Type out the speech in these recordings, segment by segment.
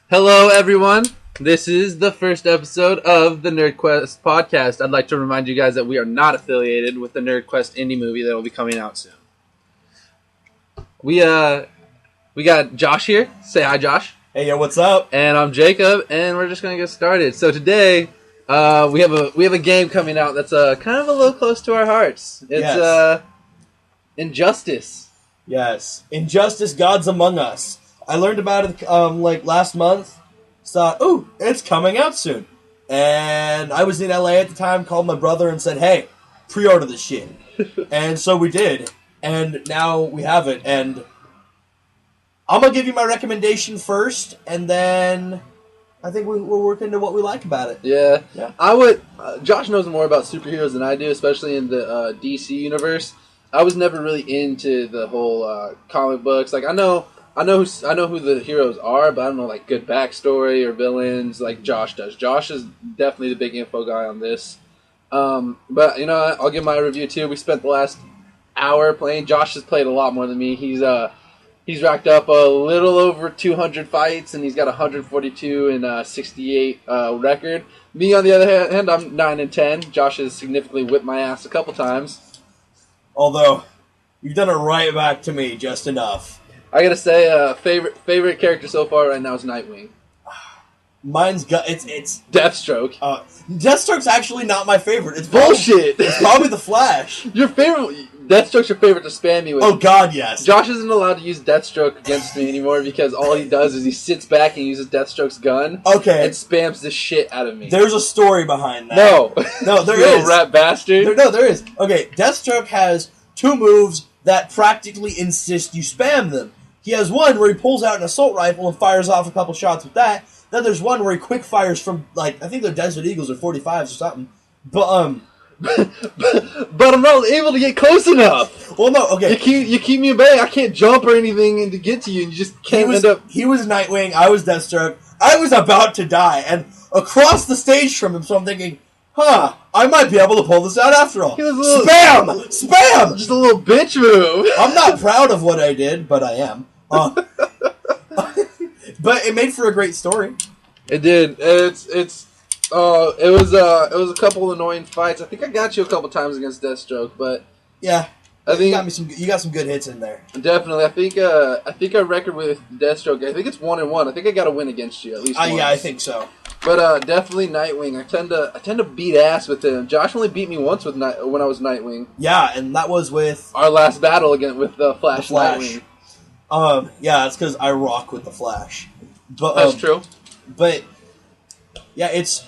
Hello, everyone. This is the first episode of the Nerdquest Podcast. I'd like to remind you guys that we are not affiliated with the Nerdquest indie movie that will be coming out soon. We got Josh here. Say hi, Josh. Hey, yo, what's up? And I'm Jacob, and we're just gonna get started. So today, we have a game coming out that's kind of a little close to our hearts. It's Injustice. Yes, Injustice: Gods Among Us. I learned about it last month. Thought, ooh, it's coming out soon. And I was in LA at the time, called my brother and said, hey, pre-order this shit. And so we did. And now we have it. And I'm going to give you my recommendation first, and then I think we'll work into what we like about it. Yeah. I would. Josh knows more about superheroes than I do, especially in the DC universe. I was never really into the whole comic books. Like I know who the heroes are, but I don't know like good backstory or villains like Josh does. Josh is definitely the big info guy on this. But you know, I'll give my review too. We spent the last hour playing. Josh has played a lot more than me. He's racked up a little over 200 fights, and he's got 142 and 68 record. Me, on the other hand, I'm 9-10. Josh has significantly whipped my ass a couple times. Although, you've done it right back to me just enough. I gotta say, favorite character so far right now is Nightwing. Mine's it's Deathstroke. Deathstroke's actually not my favorite. It's bullshit. It's probably the Flash. Your favorite? Deathstroke's your favorite to spam me with. Oh God, yes. Josh isn't allowed to use Deathstroke against me anymore because all he does is he sits back and uses Deathstroke's gun. Okay. And spams the shit out of me. There's a story behind that. No, there you is. Little rat bastard. There is. Okay, Deathstroke has two moves that practically insist you spam them. He has one where he pulls out an assault rifle and fires off a couple shots with that. Then there's one where he quick fires from, like, I think they're Desert Eagles or 45s or something. But but I'm not able to get close enough. Well, no, okay. You keep me at bay. I can't jump or anything and to get to you. And you just can't end up. He was Nightwing. I was Deathstroke. I was about to die, and across the stage from him, so I'm thinking, I might be able to pull this out after all. Spam! Just a little bitch move. I'm not proud of what I did, but I am. But it made for a great story. It did. It was a couple of annoying fights. I think I got you a couple times against Deathstroke, but yeah, I think you got some good hits in there. Definitely. I think our record with Deathstroke, I think it's 1-1. I think I got a win against you at least once. Yeah, I think so. But definitely Nightwing. I tend to beat ass with him. Josh only beat me once when I was Nightwing. Yeah, and that was with our last battle again with the Flash. Nightwing. Yeah, that's because I rock with the Flash. But that's true. But yeah, it's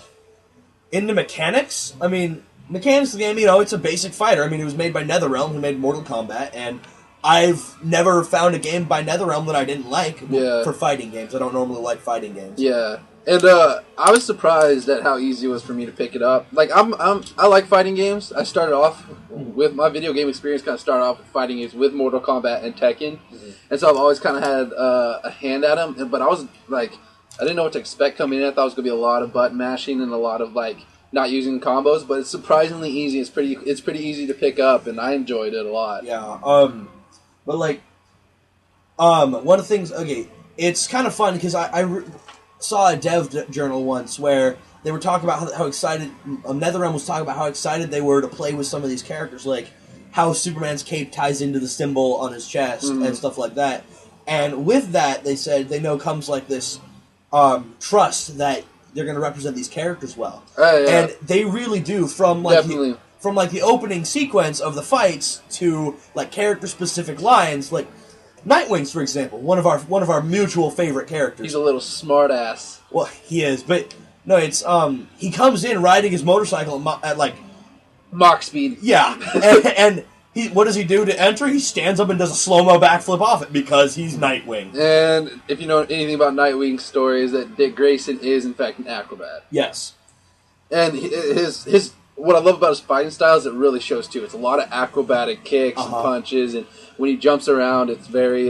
in the mechanics. I mean, mechanics of the game. You know, it's a basic fighter. I mean, it was made by NetherRealm, who made Mortal Kombat, and I've never found a game by NetherRealm that I didn't like for fighting games. I don't normally like fighting games. Yeah. And I was surprised at how easy it was for me to pick it up. Like I like fighting games. I started off with my video game experience. Kind of started off with fighting games with Mortal Kombat and Tekken, and so I've always kind of had a hand at them. But I was like, I didn't know what to expect coming in. I thought it was gonna be a lot of button mashing and a lot of like not using combos. But it's surprisingly easy. It's pretty easy to pick up, and I enjoyed it a lot. Yeah. But like, one of the things. Okay, it's kind of fun because I saw a dev journal once where they were talking about how excited NetherRealm was talking about how excited they were to play with some of these characters, like how Superman's cape ties into the symbol on his chest and stuff like that. And with that, they said they know comes like this trust that they're going to represent these characters well, and they really do. From like the opening sequence of the fights to like character specific lines, like Nightwing's, for example, one of our mutual favorite characters. He's a little smart ass. Well, he is, but no, it's he comes in riding his motorcycle at like Mach speed. Yeah, and what does he do to enter? He stands up and does a slow-mo backflip off it because he's Nightwing. And if you know anything about Nightwing's story, is that Dick Grayson is in fact an acrobat. Yes, and his what I love about his fighting style is it really shows too. It's a lot of acrobatic kicks and punches, and when he jumps around, it's very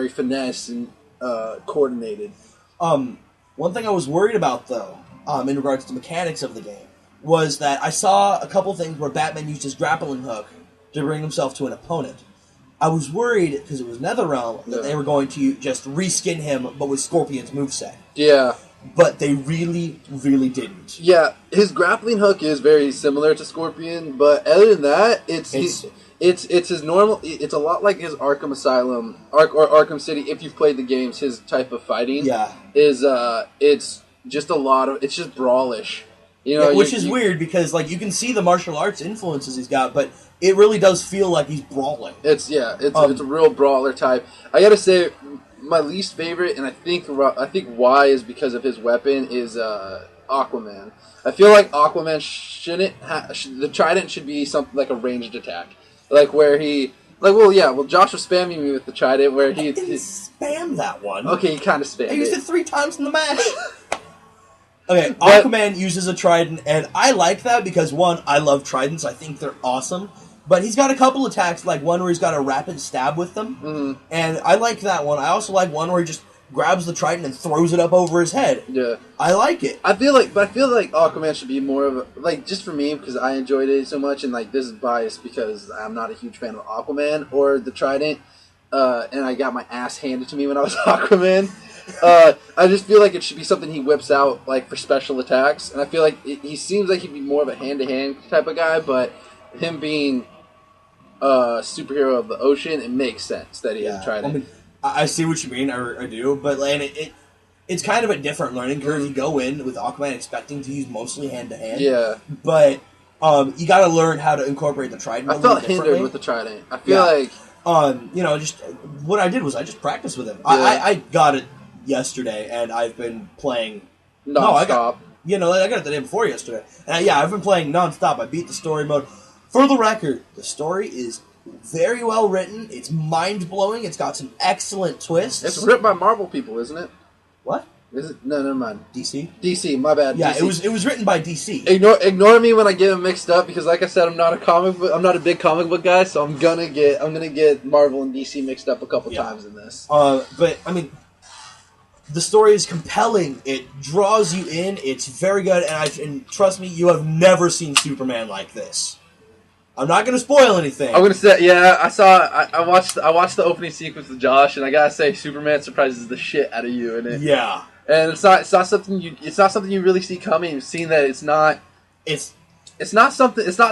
finesse and coordinated. One thing I was worried about though, in regards to the mechanics of the game, was that I saw a couple things where Batman used his grappling hook to bring himself to an opponent, I was worried, because it was Netherrealm, that they were going to just reskin him, but with Scorpion's moveset. Yeah. But they really, really didn't. Yeah, his grappling hook is very similar to Scorpion, but other than that, it's his normal. It's a lot like his Arkham Asylum or Arkham City. If you've played the games, his type of fighting is it's just a lot of it's just brawlish. You know, which is weird because like you can see the martial arts influences he's got, but it really does feel like he's brawling. It's a real brawler type. I gotta say, my least favorite, and I think why is because of his weapon is Aquaman. I feel like Aquaman the trident should be something like a ranged attack, like where he. Josh was spamming me with the trident where he didn't spam that one. Okay, he kind of spammed it. I used it 3 times in the match. Okay, Aquaman uses a trident, and I like that because, one, I love tridents. I think they're awesome. But he's got a couple attacks, like one where he's got a rapid stab with them, and I like that one. I also like one where he just grabs the trident and throws it up over his head. Yeah. I like it. I feel like Aquaman should be more of a, like, just for me, because I enjoyed it so much, and, like, this is biased because I'm not a huge fan of Aquaman or the trident, and I got my ass handed to me when I was Aquaman. I just feel like it should be something he whips out, like, for special attacks, and I feel like he seems like he'd be more of a hand-to-hand type of guy, but him being superhero of the ocean, it makes sense that he has a trident. I mean, I see what you mean, I do, but like, it's kind of a different learning curve. You go in with Aquaman expecting to use mostly hand-to-hand. Yeah. But you got to learn how to incorporate the trident. I felt hindered with the trident. I feel like just what I did was I just practiced with him. Yeah. I got it yesterday, and I've been playing nonstop. I got it the day before yesterday. And I've been playing nonstop. I beat the story mode. For the record, the story is very well written. It's mind-blowing. It's got some excellent twists. It's written by Marvel people, isn't it? What? Is it? No, never mind. DC? DC, my bad. Yeah, DC. It was written by DC. Ignore me when I get them mixed up because, like I said, I'm not a big comic book guy, so I'm gonna get Marvel and DC mixed up a couple times in this. But I mean, the story is compelling. It draws you in. It's very good, and trust me, you have never seen Superman like this. I'm not going to spoil anything. I'm going to say, I watched the opening sequence with Josh, and I gotta say, Superman surprises the shit out of you in it. Yeah, and it's not something you really see coming. You've seen that it's not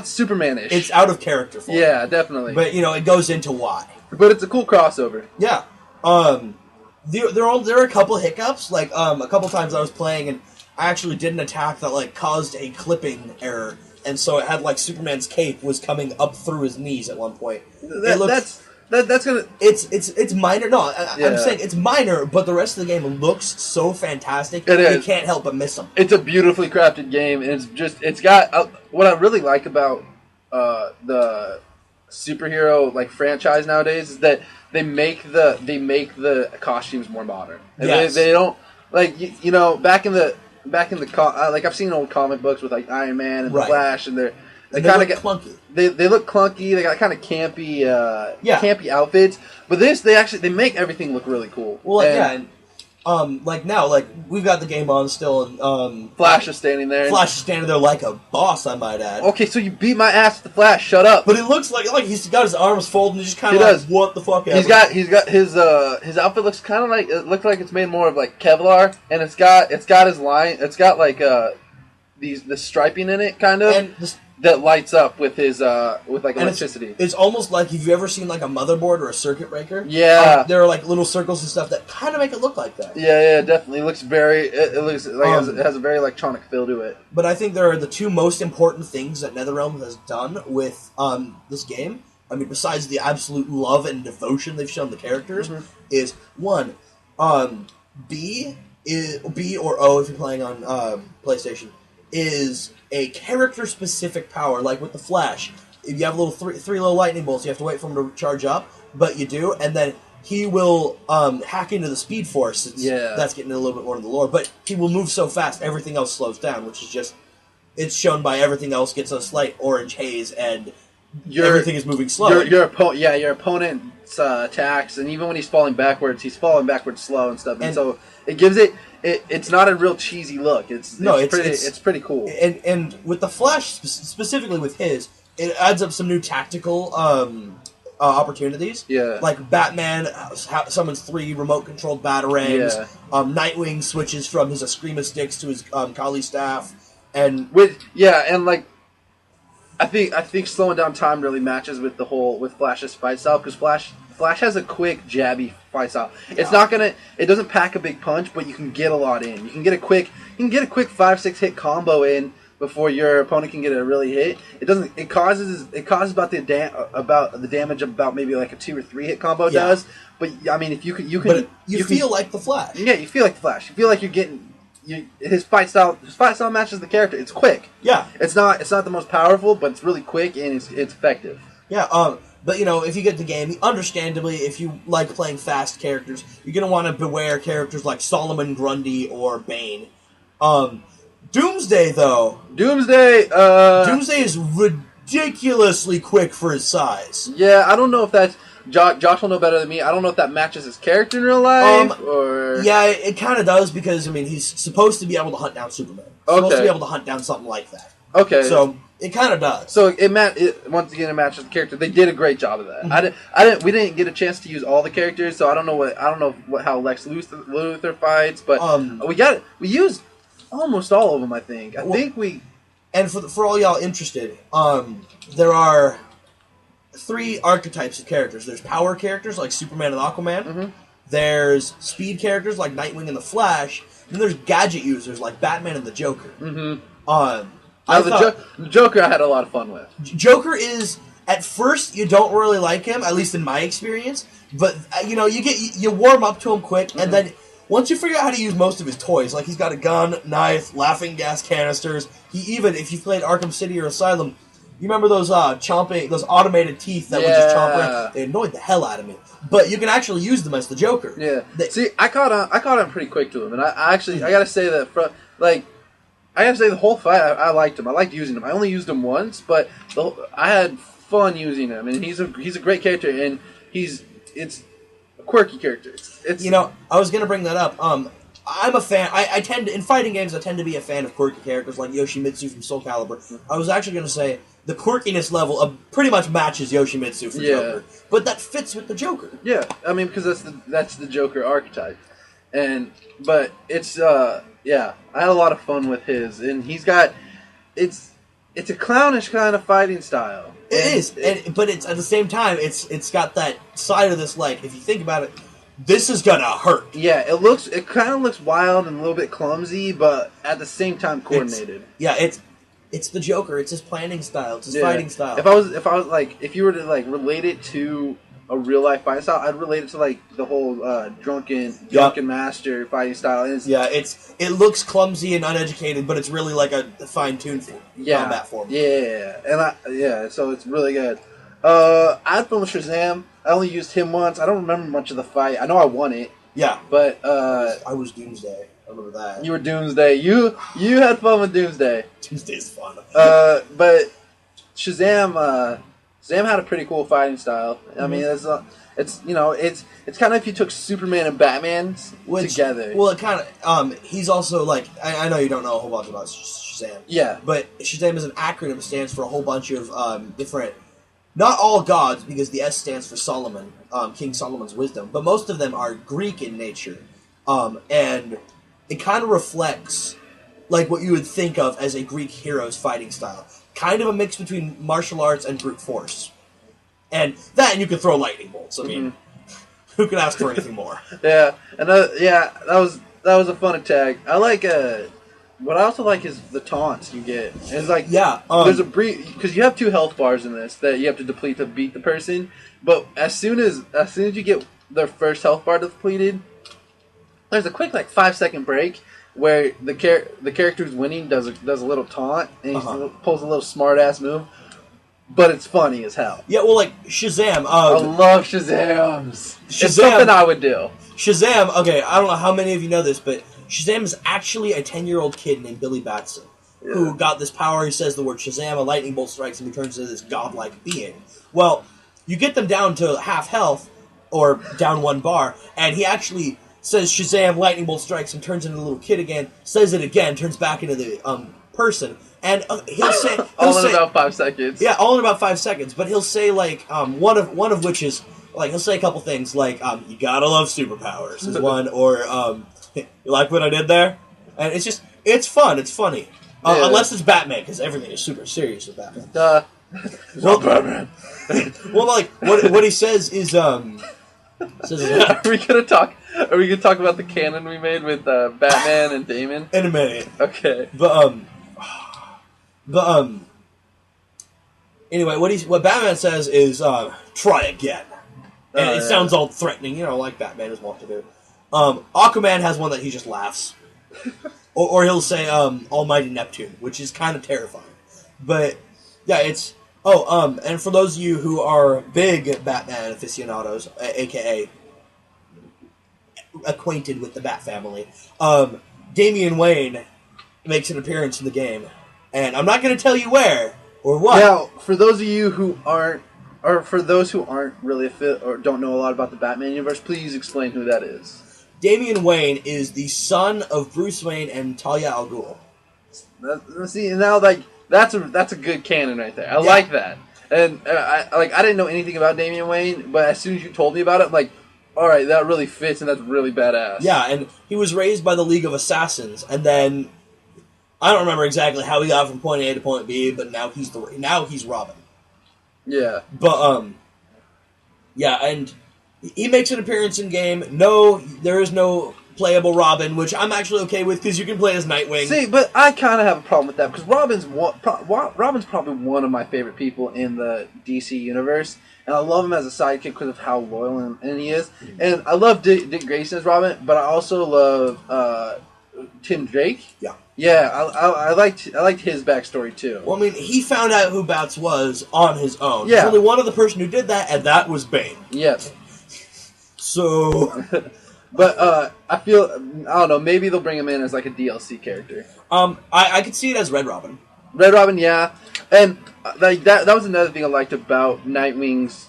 Superman-ish. It's out of character for Yeah, definitely. But it goes into why. But it's a cool crossover. Yeah. There are a couple hiccups. Like a couple times I was playing, and I actually did an attack that caused a clipping error. And so it had Superman's cape was coming up through his knees at one point. That's gonna. It's minor. No, I'm saying it's minor, but the rest of the game looks so fantastic. You can't help but miss them. It's a beautifully crafted game, and it's got what I really like about the superhero franchise nowadays is that they make the costumes more modern. Yes. They don't back in the I've seen old comic books with Iron Man and the Flash, and they kind of get clunky. They look clunky. They got kind of campy outfits. But they make everything look really cool. Well, now we've got the game on still, and Flash is standing there. Flash is standing there like a boss, I might add. Okay, so you beat my ass with the Flash. Shut up. But it looks like he's got his arms folded and just kind of what the fuck? He's got his outfit looks kind of it looks like it's made more of Kevlar, and it's got his line. It's got the striping in it, kind of. And that lights up with his electricity. It's almost like, have you ever seen a motherboard or a circuit breaker? Yeah, there are little circles and stuff that kind of make it look like that. Yeah, definitely. It looks it has a very electronic feel to it. But I think there are the two most important things that NetherRealm has done with this game. I mean, besides the absolute love and devotion they've shown the characters, is one, B or O if you're playing on PlayStation, is a character-specific power, like with the Flash. If you have three little lightning bolts, you have to wait for them to charge up, but you do, and then he will hack into the Speed Force. That's getting a little bit more into the lore, but he will move so fast, everything else slows down, which is just, it's shown by everything else gets a slight orange haze, and everything is moving slow. Your opponent's attacks, and even when he's falling backwards slow and stuff, and so it gives it... It's not a real cheesy look. It's pretty cool. And with the Flash, specifically with his, it adds up some new tactical opportunities. Yeah. Like Batman summons 3 remote-controlled batarangs. Yeah. Nightwing switches from his Eskrima sticks to his Kali staff. And like I think slowing down time really matches with Flash's fight style, because Flash has a quick jabby fight style. Yeah. It doesn't pack a big punch, but you can get a lot in. You can get a quick 5-6 hit combo in before your opponent can get a really hit. It causes about the damage about maybe like a 2 or 3 hit combo does. But I mean, if you feel like the Flash. Yeah, you feel like the Flash. You feel like you're getting. His fight style matches the character. It's quick. Yeah, it's not the most powerful, but it's really quick and it's effective. Yeah. But if you get the game, understandably, if you like playing fast characters, you're gonna want to beware characters like Solomon Grundy or Bane. Doomsday though. Doomsday is ridiculously quick for his size. Yeah, I don't know if that's. Josh will know better than me. I don't know if that matches his character in real life, or... Yeah, it kind of does, because, he's supposed to be able to hunt down Superman. Supposed to be able to hunt down something like that. Okay. So, it kind of does. So, once again, it matches the character. They did a great job of that. Mm-hmm. We didn't get a chance to use all the characters, so I don't know how Lex Luthor fights, but we used almost all of them, I think. And for all y'all interested, there are 3 archetypes of characters. There's power characters like Superman and Aquaman. Mm-hmm. There's speed characters like Nightwing and the Flash. And there's gadget users like Batman and the Joker. Mm-hmm. The Joker I had a lot of fun with. Joker is, at first, you don't really like him, at least in my experience. But, you warm up to him quick, mm-hmm. and then once you figure out how to use most of his toys, like he's got a gun, knife, laughing gas canisters. He even, if you played Arkham City or Asylum, you remember those those automated teeth that would just chomp around? They annoyed the hell out of me. But you can actually use them as the Joker. Yeah. See, I caught on pretty quick to him, and I gotta say that the whole fight I liked him. I liked using him. I only used him once, but I had fun using him, and he's a great character, and it's a quirky character. I was gonna bring that up. I'm a fan. I tend to, in fighting games, I tend to be a fan of quirky characters like Yoshimitsu from Soul Calibur. I was actually going to say the quirkiness level pretty much matches Yoshimitsu from Joker, but that fits with the Joker. Yeah, because that's the Joker archetype, but it's I had a lot of fun with his, and he's got it's a clownish kind of fighting style. But it's at the same time it's got that side of this, like, if you think about it. This is gonna hurt. Yeah, it kind of looks wild and a little bit clumsy, but at the same time coordinated. It's the Joker. It's his planning style. It's his fighting style. If you were to relate it to a real life fighting style, I'd relate it to the whole drunken master fighting style. It looks clumsy and uneducated, but it's really like a fine-tuned combat form. Yeah, so it's really good. I had fun with Shazam. I only used him once. I don't remember much of the fight. I know I won it. Yeah. But, I was Doomsday. I remember that. You were Doomsday. You had fun with Doomsday. Doomsday's fun. But Shazam had a pretty cool fighting style. I mean, it's kind of if you took Superman and Batman together. Well, it kind of, he's also, like, I know you don't know a whole bunch about Shazam. Yeah. But Shazam is an acronym. It stands for a whole bunch of different... Not all gods, because the S stands for Solomon, King Solomon's wisdom, but most of them are Greek in nature. And it kind of reflects like what you would think of as a Greek hero's fighting style. Kind of a mix between martial arts and brute force. And you can throw lightning bolts. I mean, who could ask for anything more? Yeah, and that was a fun attack. I like what I also like is the taunts you get. And it's like there's a brief, because you have 2 health bars in this that you have to deplete to beat the person. But as soon as you get their first health bar depleted, there's a quick 5-second break where the character who's winning does a little taunt and he pulls a little smart ass move. But it's funny as hell. Yeah, well, like Shazam. I love Shazams. It's something I would do. Shazam. Okay, I don't know how many of you know this, but Shazam is actually a 10-year-old kid named Billy Batson, who got this power. He says the word Shazam, a lightning bolt strikes him, he turns into this godlike being. Well, you get them down to half health, or down 1 bar, and he actually says Shazam, lightning bolt strikes him, turns into a little kid again, says it again, turns back into the person, and he'll say all in about 5 seconds. Yeah, all in about 5 seconds. But he'll say like one of which is like he'll say a couple things like you gotta love superpowers is one, or you like what I did there, and it's fun, it's funny, unless it's Batman because everything is super serious with Batman. Well, Batman. Well, like what he says is Are we gonna talk about the canon we made with Batman and Damon in a minute? Okay, but anyway, what Batman says is try again, and it sounds all threatening, like Batman is wont to do. Aquaman has one that he just laughs, or he'll say Almighty Neptune, which is kind of terrifying. But yeah, it's and for those of you who are big Batman aficionados, aka acquainted with the Bat family, Damian Wayne makes an appearance in the game, and I'm not going to tell you where or what. Now, for those of you who aren't, or for those who aren't really or don't know a lot about the Batman universe, please explain who that is. Damian Wayne is the son of Bruce Wayne and Talia al Ghul. See, now that's a good canon right there. I like that, and I didn't know anything about Damian Wayne, but as soon as you told me about it, I'm like, all right, that really fits, and that's really badass. Yeah, and he was raised by the League of Assassins, and then I don't remember exactly how he got from point A to point B, but now he's Robin. Yeah, but yeah, and he makes an appearance in game. No, there is no playable Robin, which I'm actually okay with because you can play as Nightwing. See, but I kind of have a problem with that because Robin's probably one of my favorite people in the DC universe, and I love him as a sidekick because of how loyal and he is. And I love Dick Grayson as Robin, but I also love Tim Drake. Yeah, I liked his backstory too. Well, I mean, he found out who Bats was on his own. Yeah. There's only one other person who did that, and that was Bane. Yes. So, but I don't know. Maybe they'll bring him in as like a DLC character. I could see it as Red Robin. Red Robin, yeah, and like that was another thing I liked about Nightwing's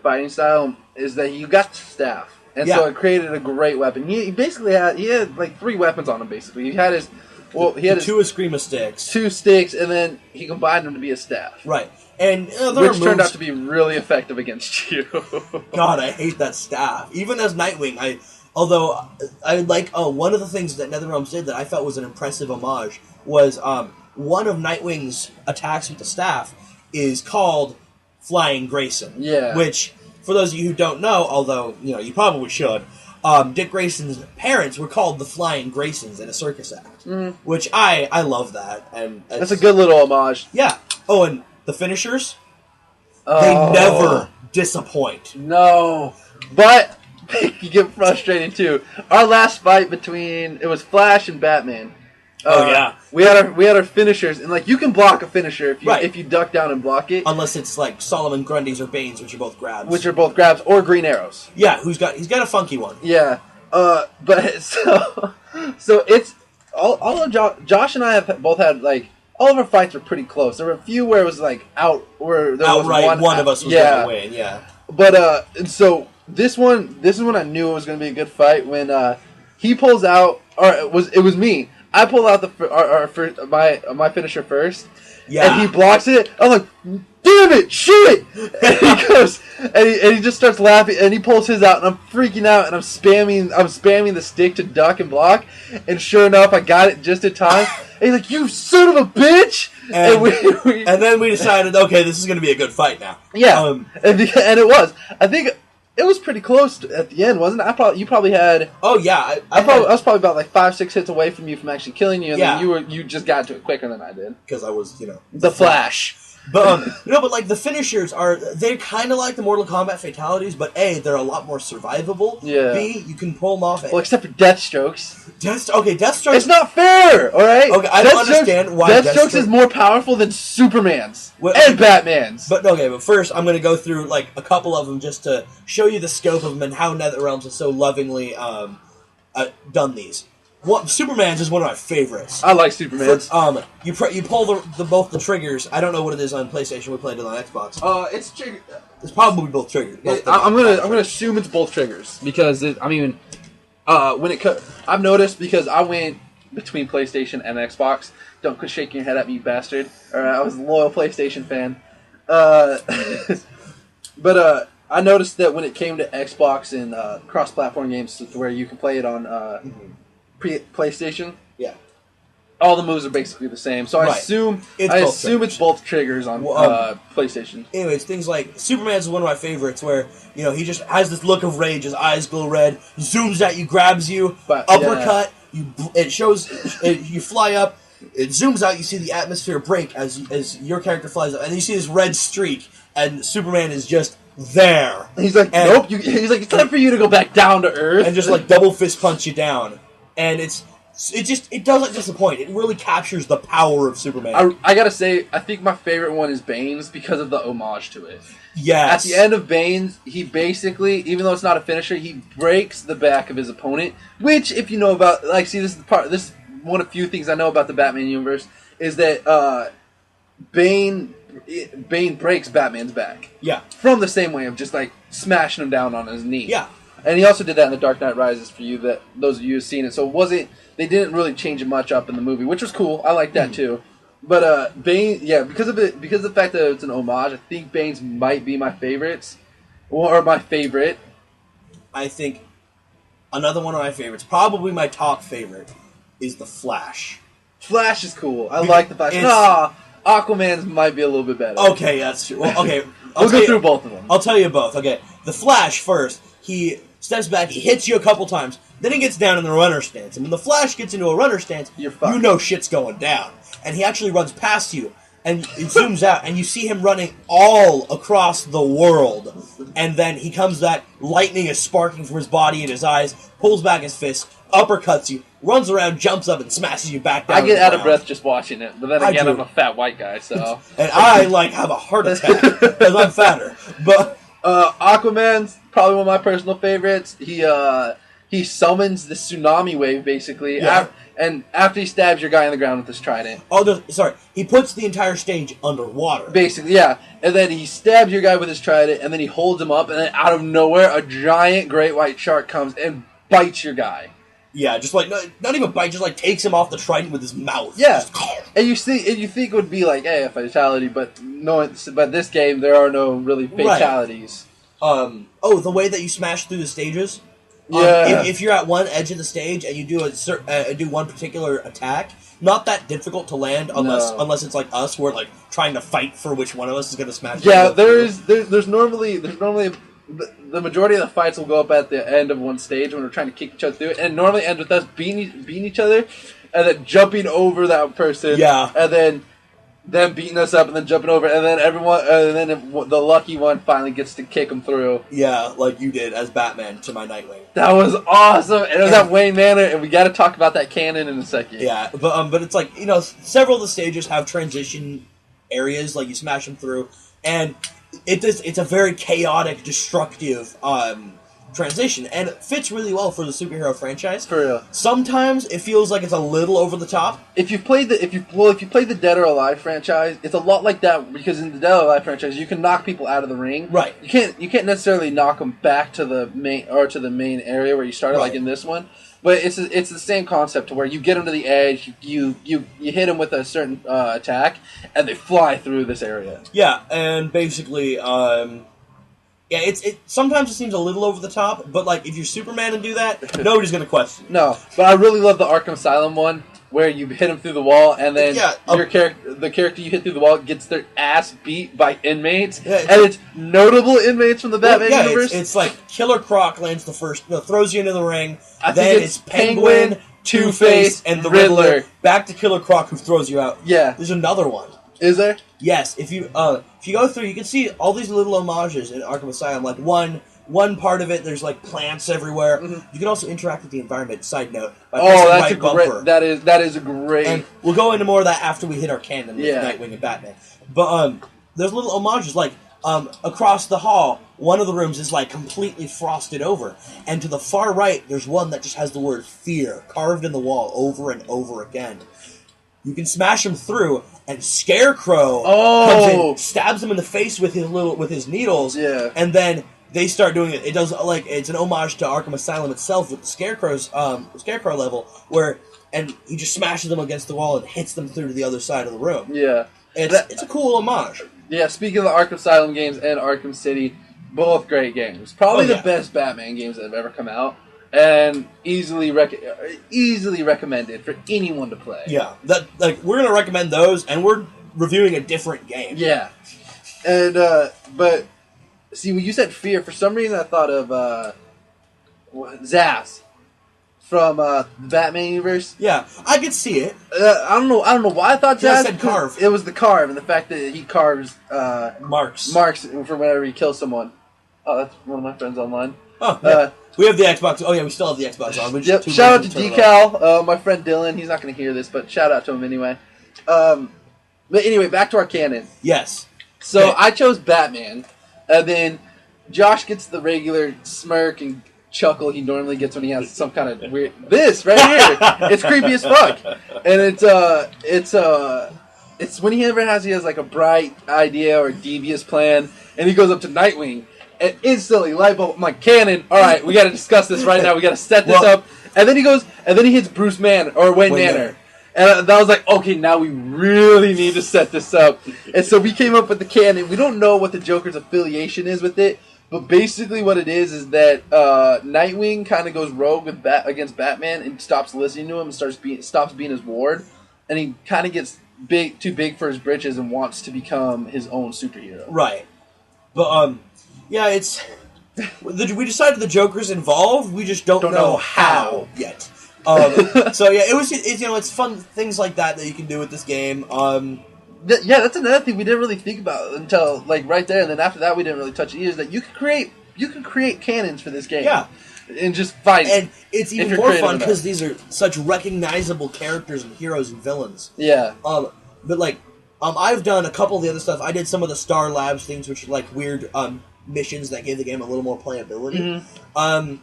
fighting style is that you got the staff, and so it created a great weapon. He basically had like 3 weapons on him. Basically, he had his 2 Eskrima sticks, 2 sticks, and then he combined them to be a staff. Right. And which turned out to be really effective against you. God, I hate that staff. Even as Nightwing, although I like one of the things that NetherRealms did that I felt was an impressive homage was one of Nightwing's attacks with the staff is called Flying Grayson. Yeah. Which, for those of you who don't know, although you probably should, Dick Grayson's parents were called the Flying Graysons in a circus act. Mm. Which I love that, and that's a good little homage. Yeah. Oh, and the finishers, they never disappoint. No, but you get frustrated too. Our last fight it was Flash and Batman. Yeah, we had our finishers, and like you can block a finisher if you duck down and block it, unless it's like Solomon Grundy's or Bane's, which are both grabs. Or Green Arrows. Yeah, he's got a funky one. Yeah, but so it's all of Josh and I have both had like. All of our fights were pretty close. There were a few where it was like where there outright was one of us was going to win. Yeah, but and so this is when I knew it was going to be a good fight when he pulls out, or it was me. I pull out my finisher first, and he blocks it. I'm like, damn it, shit! And he goes, and he just starts laughing, and he pulls his out, and I'm freaking out, and I'm spamming the stick to duck and block, and sure enough, I got it just in time. And he's like, you son of a bitch! And then we decided, okay, this is going to be a good fight now. Yeah, and it was. I think it was pretty close at the end, wasn't it? You probably had. Oh yeah, I was probably about like 5-6 hits away from actually killing you, and then you just got to it quicker than I did because I was the Flash. But but like the finishers they're kind of like the Mortal Kombat fatalities, but A, they're a lot more survivable. Yeah. B, you can pull them off. Well, except for Deathstrokes. Deathstrokes. It's not fair. All right. Okay, I don't understand why Deathstrokes is more powerful than Superman's and Batman's. But but first I'm going to go through like a couple of them just to show you the scope of them and how NetherRealms has so lovingly done these. Superman's is one of my favorites. I like Superman's. You pull both the triggers. I don't know what it is on PlayStation. We played it on Xbox. It's trigger. It's probably both triggers. I'm gonna assume it's both triggers because when I've noticed because I went between PlayStation and Xbox. Don't quit shaking your head at me, you bastard. I was a loyal PlayStation fan. But I noticed that when it came to Xbox and cross-platform games where you can play it on PlayStation, yeah, all the moves are basically the same. So I assume it's both triggers on PlayStation. Anyways, things like Superman's one of my favorites, where he just has this look of rage, his eyes glow red, zooms at you, grabs you, uppercut. It shows you fly up. It zooms out. You see the atmosphere break as your character flies up, and you see this red streak, and Superman is just there. He's like, nope. He's like, it's time for you to go back down to Earth, and just like double fist punch you down, and it doesn't disappoint. It really captures the power of Superman. I gotta say, I think my favorite one is Bane's because of the homage to it. Yes. At the end of Bane's, he basically, even though it's not a finisher, he breaks the back of his opponent. Which, if you know about, this is one of the few things I know about the Batman universe, is that Bane breaks Batman's back. Yeah. From the same way of just like smashing him down on his knee. Yeah. And he also did that in The Dark Knight Rises for those of you who've seen it. So they didn't really change it much up in the movie, which was cool. I like that too. But Bane, because of the fact that it's an homage, I think Bane's might be my favorites, or my favorite. I think another one of my favorites, probably my top favorite, is the Flash. Flash is cool. I like the Flash. Aquaman's might be a little bit better. Okay, that's true. Well, okay, we'll go through both of them. I'll tell you both. Okay, the Flash first. He steps back, he hits you a couple times, then he gets down in the runner stance. And when the Flash gets into a runner stance, you know shit's going down. And he actually runs past you, and it zooms out, and you see him running all across the world. And then he comes back, lightning is sparking from his body and his eyes, pulls back his fist, uppercuts you, runs around, jumps up, and smashes you back down. I get out of breath just watching it, but then again, I'm a fat white guy, so... And I, have a heart attack, because I'm fatter. But... Aquaman's probably one of my personal favorites. He summons the tsunami wave, basically, and after he stabs your guy in the ground with his trident. He puts the entire stage underwater. Basically, yeah. And then he stabs your guy with his trident, and then he holds him up, and then out of nowhere, a giant great white shark comes and bites your guy. Yeah, just not even bite, just takes him off the trident with his mouth. Yeah, and you think it would be a fatality, but no. But this game, there are no really fatalities. Right. The way that you smash through the stages. Yeah. If you're at one edge of the stage and you do one particular attack, not that difficult to land unless it's like us, we're trying to fight for which one of us is going to smash. Yeah, there's normally the majority of the fights will go up at the end of one stage when we're trying to kick each other through it, and normally end with us beating each other, and then jumping over that person. Yeah, and then them beating us up, and then jumping over, and then the lucky one finally gets to kick them through. Yeah, like you did as Batman to my Nightwing. That was awesome, and it was at Wayne Manor, and we got to talk about that cannon in a second. Yeah, but it's several of the stages have transition areas, you smash them through, and it's a very chaotic, destructive transition, and it fits really well for the superhero franchise. For real. Sometimes it feels like it's a little over the top. If you played the Dead or Alive franchise, it's a lot like that, because in the Dead or Alive franchise, you can knock people out of the ring. Right. You can't necessarily knock them back to the main area where you started, like in this one. But it's the same concept, to where you get them to the edge, you hit them with a certain attack, and they fly through this area. Yeah, and basically, sometimes it seems a little over the top, but if you're Superman and do that, nobody's gonna question. No, but I really love the Arkham Asylum one, where you hit him through the wall, and then the character you hit through the wall gets their ass beat by inmates, and it's notable inmates from the Batman universe. It's like Killer Croc lands the first, throws you into the ring. I think it's Penguin, Two-Face, and the Riddler. Back to Killer Croc, who throws you out. Yeah, there's another one. Is there? Yes. If you go through, you can see all these little homages in Arkham Asylum. One part of it, there's plants everywhere. Mm-hmm. You can also interact with the environment. Side note. That's bumper. That is a great. And we'll go into more of that after we hit our canon with Nightwing and Batman. But there's little homages across the hall. One of the rooms is completely frosted over, and to the far right, there's one that just has the word "fear" carved in the wall over and over again. You can smash him through, and Scarecrow comes in, stabs him in the face with his needles, and then they start doing it. It does like it's an homage to Arkham Asylum itself with the Scarecrow level and he just smashes them against the wall and hits them through to the other side of the room. Yeah, it's a cool homage. Yeah, speaking of the Arkham Asylum games and Arkham City, both great games. Probably the best Batman games that have ever come out, and easily recommended for anyone to play. Yeah, we're gonna recommend those, and we're reviewing a different game. Yeah, and but see, when you said Fear, for some reason I thought of Zsasz from the Batman universe. Yeah, I could see it. I don't know why I thought Zsasz. I said carve. It was the carve, and the fact that he carves marks for whenever he kills someone. Oh, that's one of my friends online. Oh, yeah. We have the Xbox. Oh, yeah, we still have the Xbox on. Yep. Shout out to Decal, my friend Dylan. He's not going to hear this, but shout out to him anyway. But anyway, back to our canon. Yes. So I chose Batman, and then Josh gets the regular smirk and chuckle he normally gets when he has some kind of weird... This, right here. It's creepy as fuck. And it's whenever he has like a bright idea or devious plan, and he goes up to Nightwing, and instantly, light bulb, I'm like, canon, alright, we gotta discuss this right now, we gotta set this up. And then he hits Bruce Wayne Manor. And that was like, okay, now we really need to set this up. And so we came up with the canon. We don't know what the Joker's affiliation is with it, but basically what it is that Nightwing kind of goes rogue against Batman and stops listening to him and stops being his ward. And he kind of gets too big for his britches and wants to become his own superhero. Right. But, yeah, we decided the Joker's involved. We just don't know how yet. So yeah, it's fun things like that you can do with this game. Yeah, that's another thing we didn't really think about until like right there, and then after that we didn't really touch it either. Is that you can create canons for this game. Yeah. And just fight. And it's even more fun because these are such recognizable characters and heroes and villains. Yeah. But like, I've done a couple of the other stuff. I did some of the Star Labs things, which are like weird missions that gave the game a little more playability. Mm-hmm.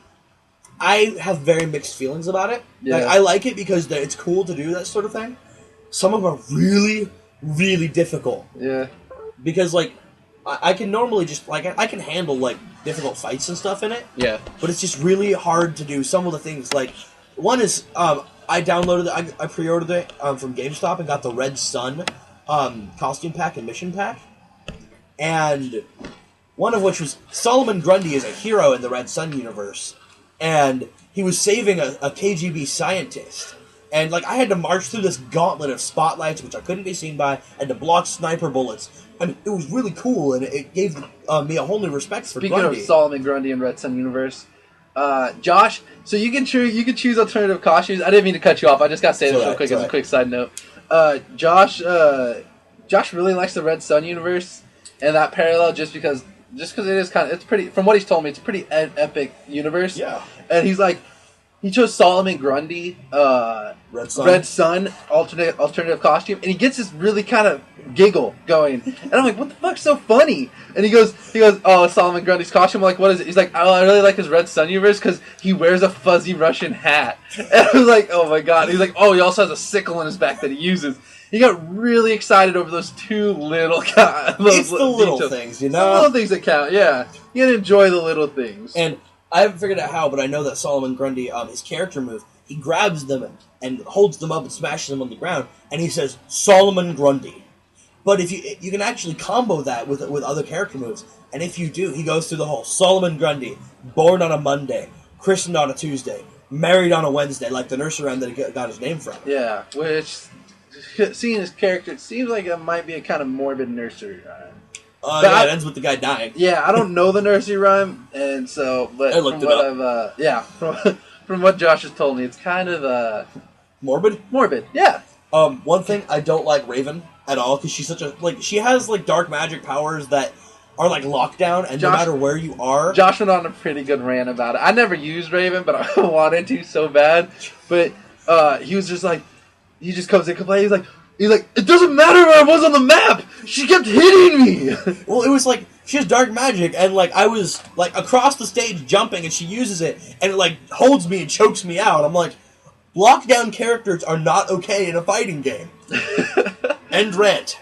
I have very mixed feelings about it. Yeah. Like, I like it because it's cool to do that sort of thing. Some of them are really, really difficult. Yeah. Because like, I can normally just like I can handle like difficult fights and stuff in it. Yeah. But it's just really hard to do some of the things. Like, one is I downloaded it, I pre-ordered it from GameStop and got the Red Sun costume pack and mission pack. And one of which was Solomon Grundy is a hero in the Red Sun universe. And he was saving a KGB scientist. And, like, I had to march through this gauntlet of spotlights, which I couldn't be seen by, and to block sniper bullets. I mean, it was really cool, and it gave me a whole new respect for Grundy. Speaking of Solomon Grundy and Red Sun universe, Josh, so you can choose alternative costumes. I didn't mean to cut you off. I just got to say this real quick as a quick side note. Josh really likes the Red Sun universe, and that parallel just because it is it's pretty, from what he's told me, it's a pretty epic universe. Yeah. And he's like, he chose Solomon Grundy, Red Sun alternative costume, and he gets this really kind of giggle going. And I'm like, what the fuck's so funny? And he goes, oh, Solomon Grundy's costume. I'm like, what is it? He's like, oh, I really like his Red Sun universe because he wears a fuzzy Russian hat. And I was like, oh my god. He's like, oh, he also has a sickle in his back that he uses. He got really excited over those two little guys. It's the little things, you know? The little things that count, yeah. You gotta enjoy the little things. And I haven't figured out how, but I know that Solomon Grundy, his character move, he grabs them and holds them up and smashes them on the ground, and he says, Solomon Grundy. But if you can actually combo that with other character moves, and if you do, he goes through the whole Solomon Grundy, born on a Monday, christened on a Tuesday, married on a Wednesday, like the nursery rhyme that he got his name from. Yeah, which, seeing his character, it seems like it might be a kind of morbid nursery rhyme. Yeah, it ends with the guy dying. Yeah, I don't know the nursery rhyme, and so, but I looked from what from what Josh has told me, it's kind of morbid. Morbid, yeah. One thing I don't like Raven at all because she's she has like dark magic powers that are like lockdown, and no matter where you are. Josh went on a pretty good rant about it. I never used Raven, but I wanted to so bad. But he was just like, he just comes in complaining. He's like, it doesn't matter where I was on the map! She kept hitting me! Well, it was like, she has dark magic, and like, I was like across the stage jumping, and she uses it, and it like holds me and chokes me out. I'm like, lockdown characters are not okay in a fighting game. End rant.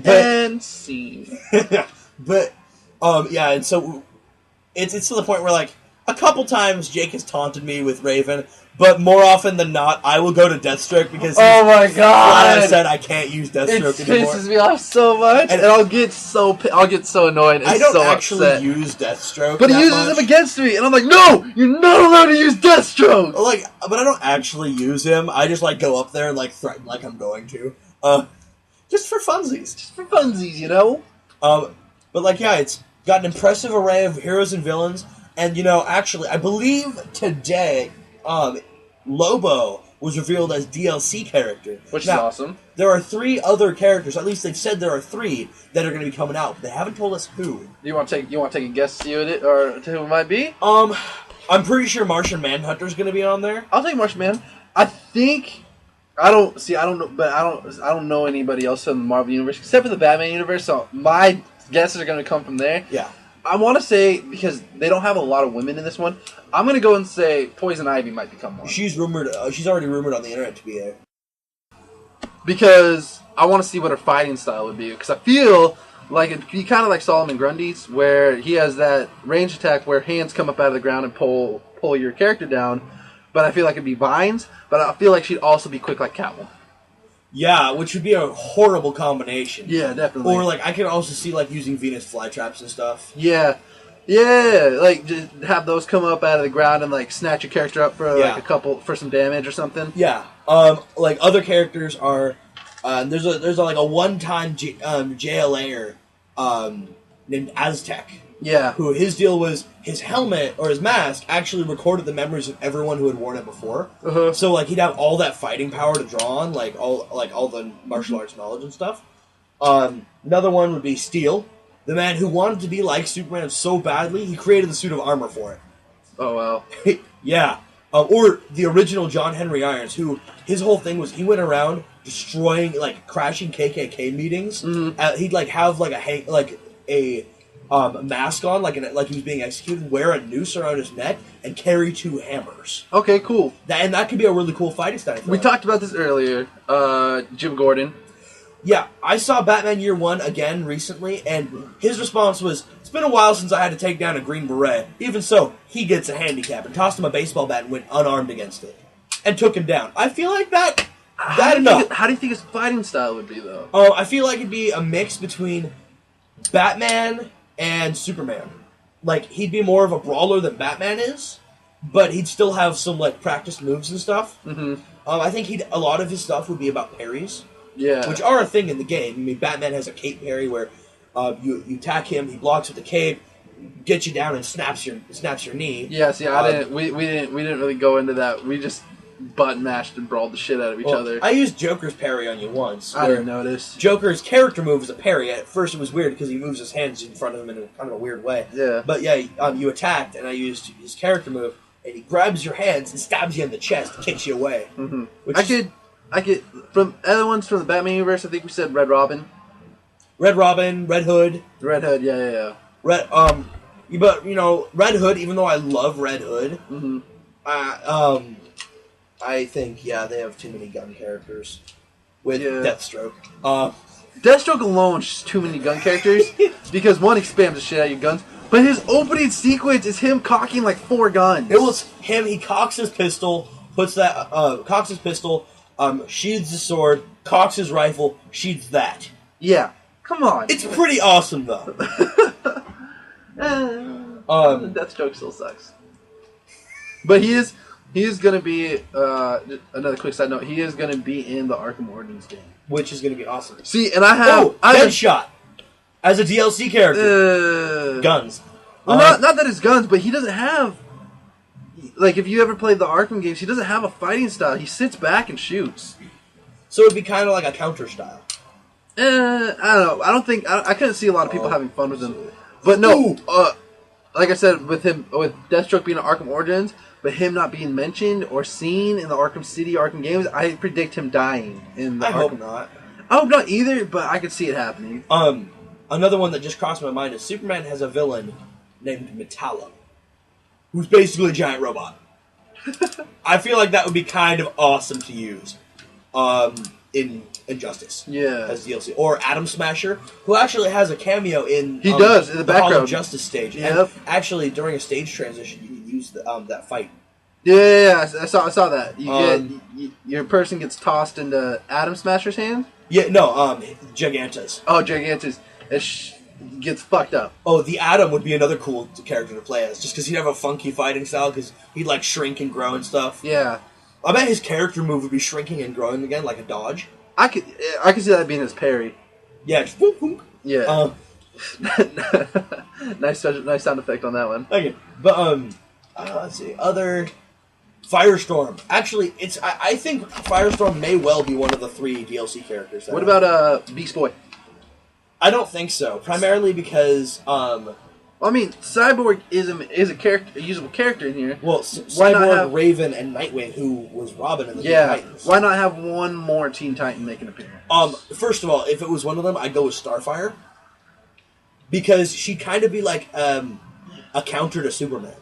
And scene. But, yeah, and so it's to the point where, like, a couple times Jake has taunted me with Raven, but more often than not, I will go to Deathstroke because oh my god! I said I can't use Deathstroke anymore. It pisses me off so much, and I'll get so annoyed and I don't so actually upset. use Deathstroke, but he uses him against me, and I'm like, no, you're not allowed to use Deathstroke. Like, but I don't actually use him. I just like go up there and like threaten like I'm going to, just for funsies. Just for funsies, you know. But like, yeah, it's got an impressive array of heroes and villains. And, you know, actually, I believe today, Lobo was revealed as DLC character. Which is awesome. There are 3 other characters, at least they've said there are 3, that are going to be coming out, but they haven't told us who. You want to take a guess to who it might be? I'm pretty sure Martian Manhunter's going to be on there. I'll take Martian Man. I think... I don't know, but I don't know anybody else in the Marvel Universe, except for the Batman Universe, so my guesses are going to come from there. Yeah. I want to say, because they don't have a lot of women in this one, I'm going to go and say Poison Ivy might become one. She's already rumored on the internet to be there. Because I want to see what her fighting style would be. Because I feel like it'd be kind of like Solomon Grundy's, where he has that range attack where hands come up out of the ground and pull your character down. But I feel like it'd be vines, but I feel like she'd also be quick like Catwoman. Yeah, which would be a horrible combination. Yeah, definitely. Or, like, I could also see, like, using Venus flytraps and stuff. Yeah. Yeah, like, just have those come up out of the ground and, like, snatch your character up for, like, for some damage or something. Yeah. Like, other characters are, there's a one-time JLAer, named Aztec. Yeah. Who his deal was, his helmet, or his mask, actually recorded the memories of everyone who had worn it before. Uh-huh. So, like, he'd have all that fighting power to draw on, like all the martial arts knowledge and stuff. Another one would be Steel, the man who wanted to be like Superman so badly, he created the suit of armor for it. Oh, wow. Yeah. Or the original John Henry Irons, who, his whole thing was, he went around destroying, like, crashing KKK meetings. Mm-hmm. He'd, like, have, like, a mask on, like he was being executed, wear a noose around his neck, and carry 2 hammers. Okay, cool. That could be a really cool fighting style. We talked about this earlier. Jim Gordon. Yeah, I saw Batman Year 1 again recently, and his response was, it's been a while since I had to take down a Green Beret. Even so, he gets a handicap, and tossed him a baseball bat and went unarmed against it. And took him down. I feel like How do you think his fighting style would be, though? I feel like it'd be a mix between Batman and Superman. Like, he'd be more of a brawler than Batman is, but he'd still have some, like, practiced moves and stuff. Mm-hmm. I think a lot of his stuff would be about parries. Yeah. Which are a thing in the game. I mean, Batman has a cape parry where you attack him, he blocks with the cape, gets you down and snaps your knee. Yeah, see, we didn't really go into that. We just button mashed and brawled the shit out of each other. I used Joker's parry on you once. I didn't notice. Joker's character move is a parry. At first it was weird because he moves his hands in front of him in kind of a weird way. Yeah. But yeah, you attacked and I used his character move and he grabs your hands and stabs you in the chest and kicks you away. Mm-hmm. I could, from other ones from the Batman universe, I think we said Red Robin. Red Robin, Red Hood. Red Hood, yeah. But, you know, Red Hood, even though I love Red Hood, mm-hmm. I think, they have too many gun characters with Deathstroke. Deathstroke alone is just too many gun characters because one, he spams the shit out of your guns, but his opening sequence is him cocking like 4 guns. It was him, he cocks his pistol, sheathes his sword, cocks his rifle, sheathes that. Yeah. Come on. It's pretty awesome, though. Deathstroke still sucks. But he is going to be, another quick side note, he is going to be in the Arkham Origins game. Which is going to be awesome. See, and I have... Deadshot! As a DLC character. Guns. Well, not that it's guns, but he doesn't have... Like, if you ever played the Arkham games, he doesn't have a fighting style. He sits back and shoots. So it'd be kind of like a counter style. I don't know. I couldn't see a lot of people having fun with him. But no, like I said, with Deathstroke being in Arkham Origins, but him not being mentioned or seen in the Arkham City, Arkham games, I predict him dying in the I Arkham. hope not. I hope not either, but I could see it happening. Another one that just crossed my mind is Superman has a villain named Metallo, who's basically a giant robot. I feel like that would be kind of awesome to use. in Injustice. Yeah. As DLC. Or Atom Smasher, who actually has a cameo in he does in the background Hall of Justice stage. Yep. And actually, during a stage transition, you can use that fight. Yeah, I saw that. Your person gets tossed into Atom Smasher's hand. Yeah, no, Gigantus. Oh, Gigantus. It gets fucked up. Oh, the Atom would be another cool character to play as, just because he'd have a funky fighting style, because he'd like shrink and grow and stuff. Yeah. I bet his character move would be shrinking and growing again, like a dodge. I could see that being his parry. Yeah, just whoop, whoop. Yeah. Nice sound effect on that one. Okay, but let's see, other Firestorm. Actually, I think Firestorm may well be one of the 3 DLC characters. What about Beast Boy? I don't think so. Primarily because I mean, Cyborg is a usable character in here. Well, why not Cyborg, have Raven, and Nightwing, who was Robin in the Teen Titans. Why not have one more Teen Titan make an appearance? First of all, if it was one of them, I'd go with Starfire, because she'd kind of be like a counter to Superman.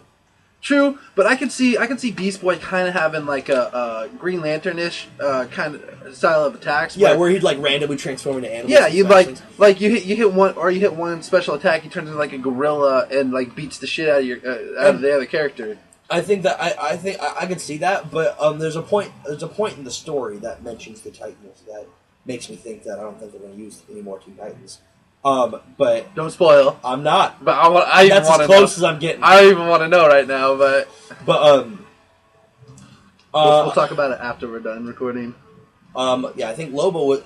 True, but I could see Beast Boy kind of having like a Green Lantern-ish kind of style of attacks. Yeah, where he'd like randomly transform into animals. Yeah, you like you hit one special attack, he turns into like a gorilla and like beats the shit out of the other character. I think that I could see that, but there's a point in the story that mentions the Titans that makes me think that I don't think they're going to use any more Teen Titans. But don't spoil. I'm not. But I that's as close as I'm getting. I don't even want to know right now. But we'll talk about it after we're done recording. Yeah, I think Lobo was.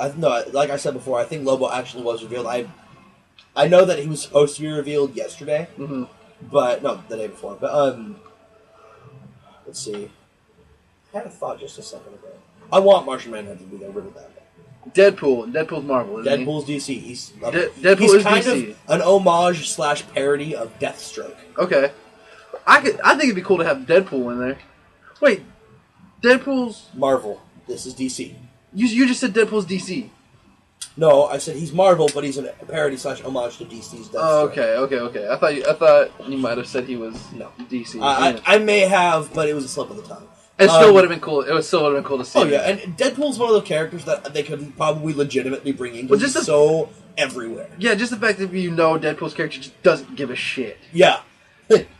Like I said before, I think Lobo actually was revealed. I know that he was supposed to be revealed yesterday, but no, the day before. But let's see. I had a thought just a second ago. I want Martian Manhunter to be there. Rid of that. Deadpool's Marvel, isn't Deadpool's DC. He's Deadpool is kind DC. of an homage / parody of Deathstroke. Okay, I think it'd be cool to have Deadpool in there. Wait, Deadpool's Marvel. This is DC. You just said Deadpool's DC. No, I said he's Marvel, but he's a parody / homage to DC's Deathstroke. Oh, okay. I thought you might have said he was DC. I may have, but it was a slip of the tongue. It still would have been cool. It would still would have been cool to see. Oh yeah, and Deadpool's one of those characters that they could probably legitimately bring in because he's so everywhere. Yeah, just the fact that Deadpool's character just doesn't give a shit. Yeah.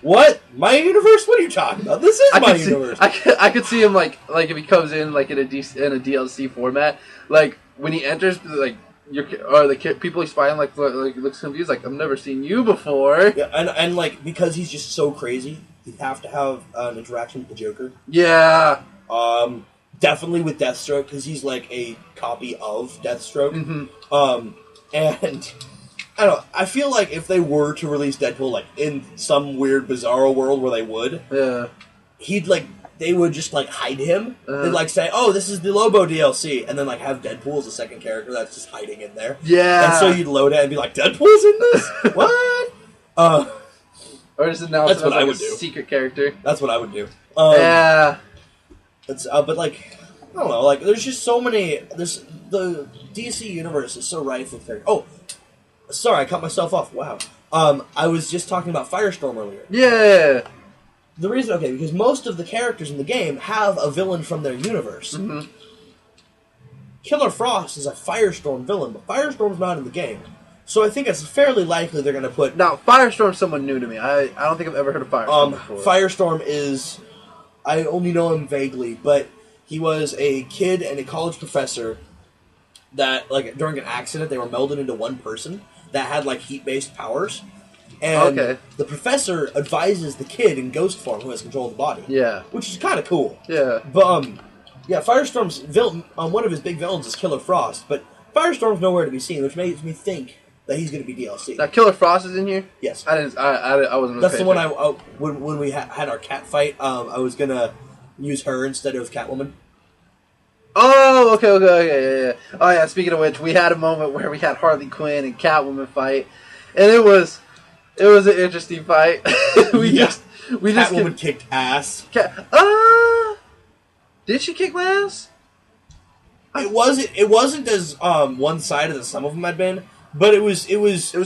What? My universe? What are you talking about? This is my universe. I could see him like if he comes in like in a DLC format, like when he enters, like the people he's fighting like looks confused, like I've never seen you before. Yeah, and like because he's just so crazy. You have to have an interaction with the Joker. Yeah. Definitely with Deathstroke, because he's like a copy of Deathstroke. And I don't know, I feel like if they were to release Deadpool like in some weird bizarro world where they would, they would just like hide him. They'd like say, "Oh, this is the Lobo DLC," and then like have Deadpool as a second character that's just hiding in there. Yeah. And so you'd load it and be like, "Deadpool's in this? What?" Or just announce that's him what as I like would a do. secret character. That's what I would do. Yeah. It's but like I don't know. Like there's just so many. The DC universe is so rife with characters. Oh, sorry, I cut myself off. Wow. I was just talking about Firestorm earlier. Yeah. The reason, because most of the characters in the game have a villain from their universe. Killer Frost is a Firestorm villain, but Firestorm's not in the game. So I think it's fairly likely they're going to put... Now, Firestorm's someone new to me. I don't think I've ever heard of Firestorm before. Firestorm is... I only know him vaguely, but he was a kid and a college professor that, like, during an accident, they were melded into one person that had, like, heat-based powers. And the professor advises the kid in ghost form who has control of the body. Yeah. Which is kind of cool. Yeah. But, Firestorm's villain... one of his big villains is Killer Frost, but Firestorm's nowhere to be seen, which makes me think that he's going to be DLC. Now, Killer Frost is in here? Yes. I wasn't really That's the one when we had our cat fight, I was going to use her instead of Catwoman. Oh, okay, yeah. Oh, yeah, speaking of which, we had a moment where we had Harley Quinn and Catwoman fight, and it was an interesting fight. Catwoman kicked ass. Did she kick my ass? It wasn't as one-sided as some of them had been, but it was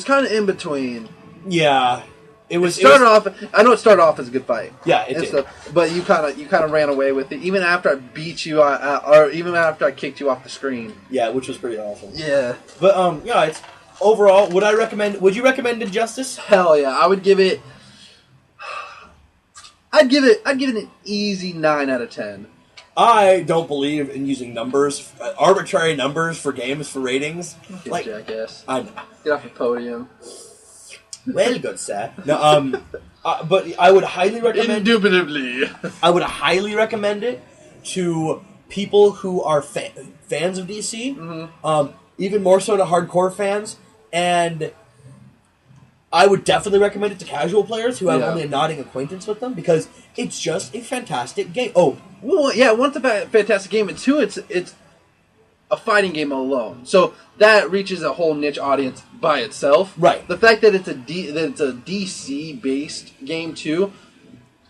kind of in between. Yeah. It started off. I know it started off as a good fight. Yeah, it did. Stuff, but you kind of ran away with it, even after I beat you, or even after I kicked you off the screen. Yeah, which was pretty awesome. Yeah, but yeah, it's overall. Would you recommend Injustice? Hell yeah, I would give it. I'd give it an easy 9 out of 10. I don't believe in using numbers, arbitrary numbers for games for ratings. Like jackass. I know. Get off the podium. Well, good sir. No, but I would highly recommend. Indubitably. I would highly recommend it to people who are fans of DC. Mm-hmm. Even more so to hardcore fans, and I would definitely recommend it to casual players who have only a nodding acquaintance with them, because it's just a fantastic game. Oh, well, yeah, one's a fantastic game, and two, it's a fighting game alone. So that reaches a whole niche audience by itself. Right. The fact that it's a DC based game too,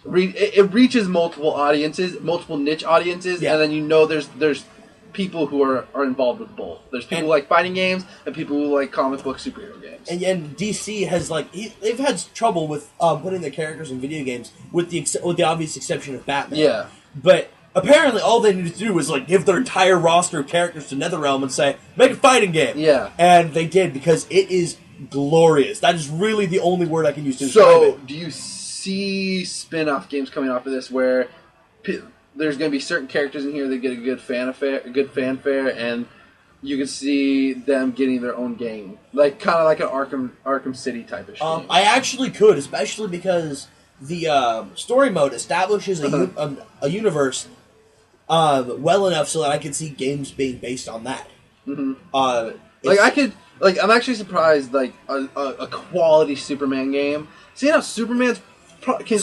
it reaches multiple audiences, multiple niche audiences, and then there's people who are involved with both. There's people who like fighting games and people who like comic book superhero games. And DC has they've had trouble with putting their characters in video games with the obvious exception of Batman. Yeah. But apparently all they needed to do was give their entire roster of characters to NetherRealm and say, make a fighting game. Yeah. And they did, because it is glorious. That is really the only word I can use to describe it. So, do you see spin-off games coming off of this where there's going to be certain characters in here that get a good fanfare, and you can see them getting their own game, kind of like an Arkham City type of shit? I actually could, especially because the story mode establishes a universe well enough so that I could see games being based on that. Mm-hmm. I'm actually surprised, a quality Superman game. Seeing how Superman has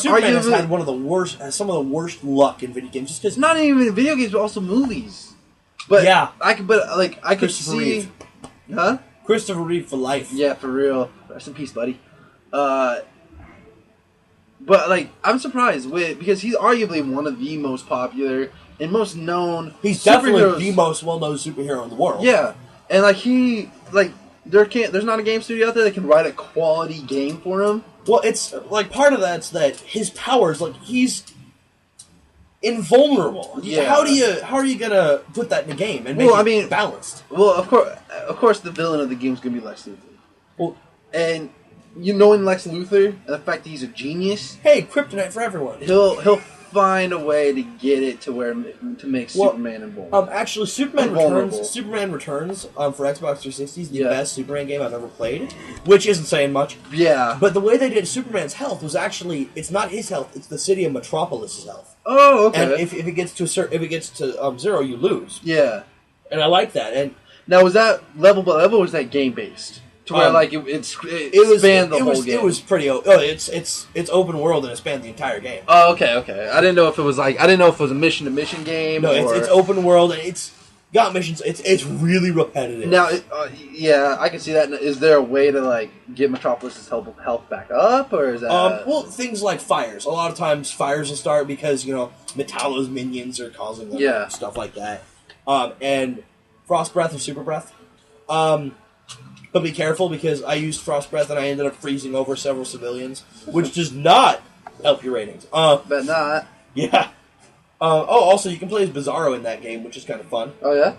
had some of the worst luck in video games, just because not even in video games, but also movies. But yeah, I could see, Reeve. huh? Christopher Reeve for life. Yeah, for real. Rest in peace, buddy. But I'm surprised because he's arguably one of the most popular and most known. He's definitely the most well-known superhero in the world. Yeah, and there's not a game studio out there that can write a quality game for him. Well, it's part of that's that his powers, he's invulnerable. Yeah. How are you gonna put that in a game and make it balanced? Well, of course, the villain of the game is gonna be Lex Luthor. Well, and knowing Lex Luthor and the fact that he's a genius. Hey, kryptonite for everyone. He'll find a way to get it to make Superman invulnerable. Actually, Superman Returns for Xbox 360 is the best Superman game I've ever played, which isn't saying much. Yeah. But the way they did Superman's health was actually, it's not his health, it's the city of Metropolis's health. Oh, okay. And if it gets to zero, you lose. Yeah. And I like that. And now, was that level by level, or was that game based? To where it spanned the whole game. It was pretty. It's open world and it spanned the entire game. Oh, okay. I didn't know if it was a mission to mission game. No, it's open world and it's got missions. It's really repetitive. Now, yeah, I can see that. Is there a way to get Metropolis's health back up, or is that? Things like fires. A lot of times fires will start because Metallo's minions are causing them. Yeah. Stuff like that. And Frost Breath or Super Breath. But be careful, because I used Frost Breath and I ended up freezing over several civilians, which does not help your ratings. Bet not. Yeah. Also, you can play as Bizarro in that game, which is kind of fun. Oh, yeah?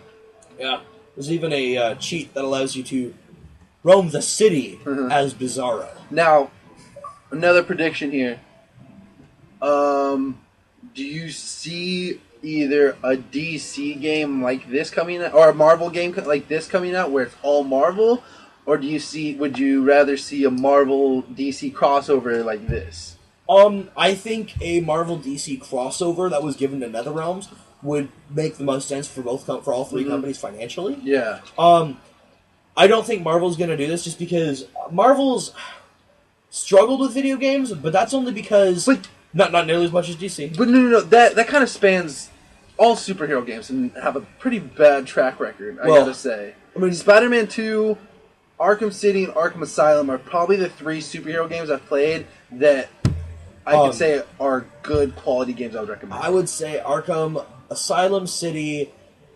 Yeah. There's even a cheat that allows you to roam the city as Bizarro. Now, another prediction here. Do you see either a DC game like this coming out, or a Marvel game like this coming out, where it's all Marvel? Or would you rather see a Marvel DC crossover like this? I think a Marvel DC crossover that was given to NetherRealms would make the most sense for all three companies financially. Yeah. I don't think Marvel's going to do this just because Marvel's struggled with video games, but that's only because not nearly as much as DC. But no, that kind of spans all superhero games and have a pretty bad track record, I gotta say. I mean, Spider-Man 2, Arkham City, and Arkham Asylum are probably the 3 superhero games I've played that I can say are good quality games I would recommend. I would say Arkham, Asylum City,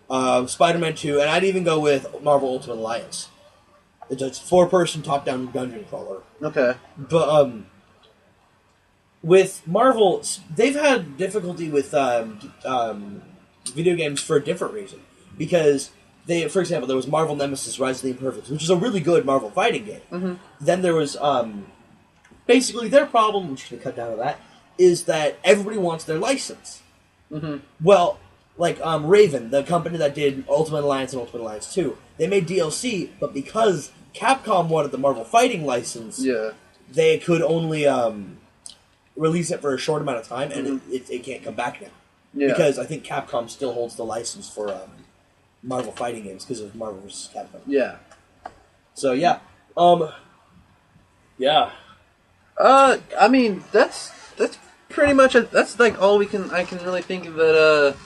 Spider-Man 2, and I'd even go with Marvel Ultimate Alliance. It's a 4-person top-down dungeon crawler. Okay. But with Marvel, they've had difficulty with video games for a different reason. Because, for example, there was Marvel Nemesis Rise of the Imperfects, which is a really good Marvel fighting game. Mm-hmm. Then there was, basically their problem, which is going to cut down to that, is that everybody wants their license. Mm-hmm. Well, like Raven, the company that did Ultimate Alliance and Ultimate Alliance 2, they made DLC, but because Capcom wanted the Marvel fighting license, they could only release it for a short amount of time, and it can't come back now. Yeah. Because I think Capcom still holds the license for Marvel fighting games because of Marvel vs. Capcom. Yeah. So yeah, yeah. I mean that's pretty much that's like all I can really think of that.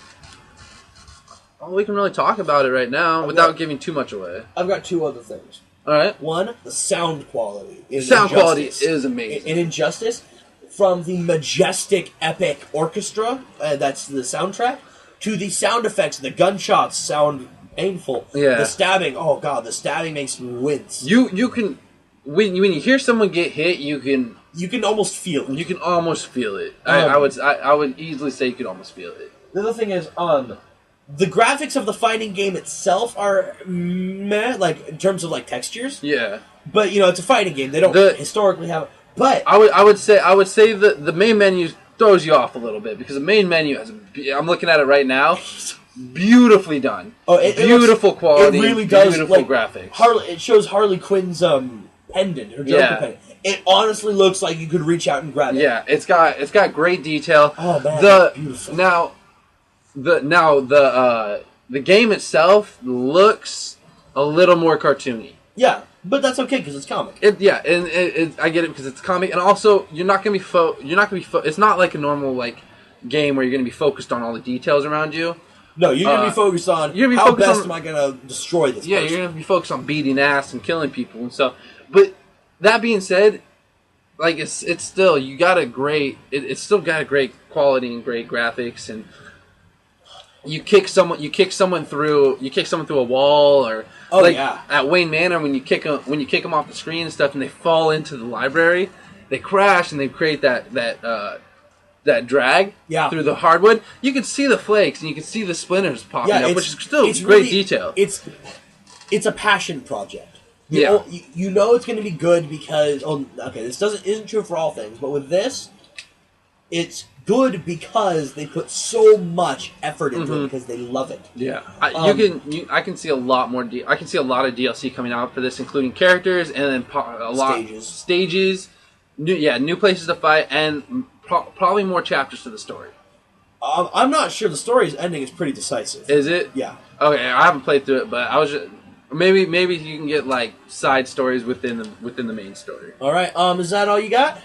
All we can really talk about it right now without giving too much away. I've got two other things. All right. One, the sound quality. Quality is amazing. In Injustice, from the majestic, epic orchestra, that's the soundtrack, to the sound effects, the gunshots sound painful. Yeah. The stabbing, oh god, the stabbing makes me wince. You can, when you hear someone get hit, you can almost feel it. You can almost feel it. I would easily say you could almost feel it. The other thing is, the graphics of the fighting game itself are meh, like in terms of like textures. Yeah. But it's a fighting game. They don't historically have. But I would say the main menu throws you off a little bit because the main menu has. I'm looking at it right now. Beautifully done. Oh, beautiful quality. It really does. Beautiful graphics. It shows Harley Quinn's pendant, her Joker pendant. It honestly looks like you could reach out and grab it. Yeah, it's got great detail. Oh man, beautiful. The game itself looks a little more cartoony. Yeah, but that's okay because it's comic. I get it because it's comic, and also you're not gonna be it's not like a normal like game where you're gonna be focused on all the details around you. No, you're gonna be focused on how best am I gonna destroy this. Yeah, person. You're gonna be focused on beating ass and killing people and stuff. But that being said, like it's still it's still got a great quality and great graphics and. You kick someone through a wall, or at Wayne Manor when you kick them off the screen and stuff, and they fall into the library, they crash and they create that drag through the hardwood. You can see the flakes and you can see the splinters popping up, which is still great detail. It's a passion project. You know it's going to be good because this isn't true for all things, but with this, it's good because they put so much effort into it because they love it. Yeah, I can see a lot more. I can see a lot of DLC coming out for this, including characters and then stages, new places to fight, and probably more chapters to the story. I'm not sure. The story's ending is pretty decisive. Is it? Yeah. Okay, I haven't played through it, but I was just, maybe you can get like side stories within the main story. All right. Is that all you got?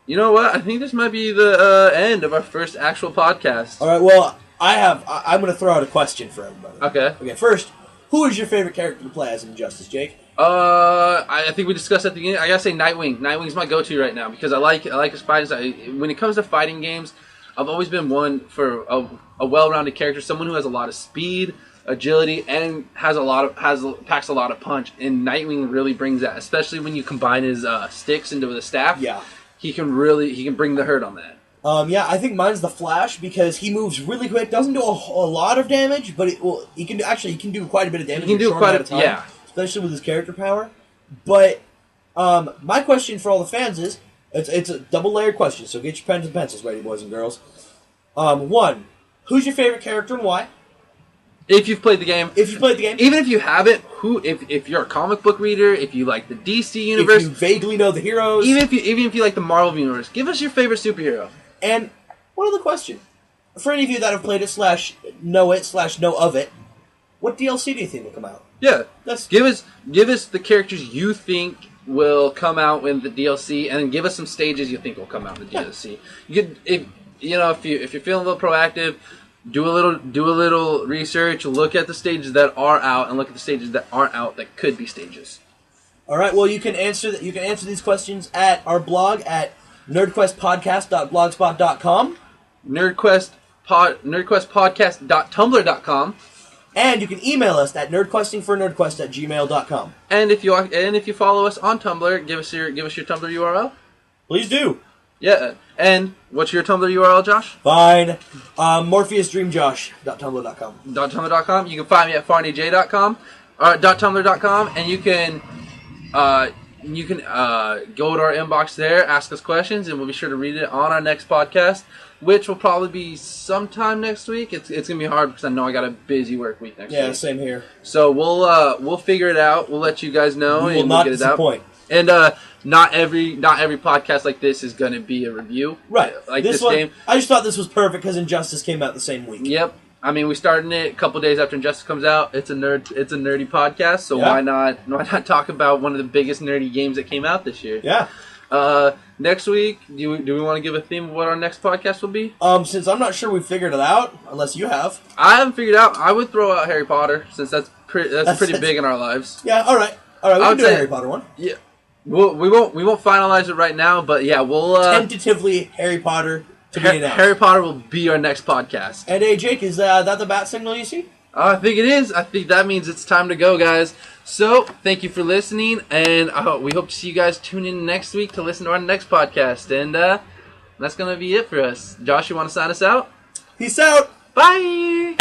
You know what? I think this might be the end of our first actual podcast. All right. Well, I'm going to throw out a question for everybody. Okay. First, who is your favorite character to play as in Injustice, Jake? I think we discussed at the beginning. I gotta say Nightwing. Nightwing's my go-to right now because I like his fighting. When it comes to fighting games, I've always been one for a well-rounded character, someone who has a lot of speed, agility, and packs a lot of punch. And Nightwing really brings that, especially when you combine his sticks into the staff. Yeah. He can bring the hurt on that. I think mine's the Flash because he moves really quick. Doesn't do a lot of damage, but he can do quite a bit of damage. He can do quite a time. Yeah, especially with his character power. But my question for all the fans is, it's a double-layered question. So get your pens and pencils ready, boys and girls. One, who's your favorite character and why? If you've played the game. Even if you haven't, if you're a comic book reader, if you like the DC universe. If you vaguely know the heroes. Even if you like the Marvel universe, give us your favorite superhero. And one other question. For any of you that have played it /know of it, what DLC do you think will come out? Yeah. Give us the characters you think will come out in the DLC, and then give us some stages you think will come out in the DLC. If you're feeling a little proactive, do a little research, look at the stages that are out, and look at the stages that aren't out that could be stages. All right. Well, you can answer these questions at our blog at nerdquestpodcast.blogspot.com. nerdquestpodcast.tumblr.com. And you can email us at nerdquestingfornerdquest@gmail.com. And if you follow us on Tumblr, give us your Tumblr URL. Please do. Yeah, and what's your Tumblr URL, Josh? Fine. MorpheusDreamJosh.tumblr.com. .tumblr.com. You can find me at farnyj.com or .tumblr.com, and you can go to our inbox there, ask us questions, and we'll be sure to read it on our next podcast, which will probably be sometime next week. It's gonna be hard because I know I got a busy work week next week. Yeah, same here. So we'll figure it out. We'll let you guys know. We will and not we'll get disappoint. It out. And not every podcast like this is gonna be a review. Right. Like this one, game. I just thought this was perfect because Injustice came out the same week. Yep. I mean, we started it a couple days after Injustice comes out. It's a nerdy podcast, so why not talk about one of the biggest nerdy games that came out this year? Yeah. Next week, do we want to give a theme of what our next podcast will be? Since I'm not sure we figured it out, unless you have. I haven't figured it out. I would throw out Harry Potter since that's pretty big in our lives. Yeah. All right. We can do a Harry Potter one. Yeah. We won't finalize it right now, but yeah, we'll tentatively Harry Potter to be announced. Harry Potter will be our next podcast. And hey, Jake, is that the bat signal you see? I think it is. I think that means it's time to go, guys. So, thank you for listening, and we hope to see you guys tune in next week to listen to our next podcast. And that's going to be it for us. Josh, you want to sign us out? Peace out. Bye.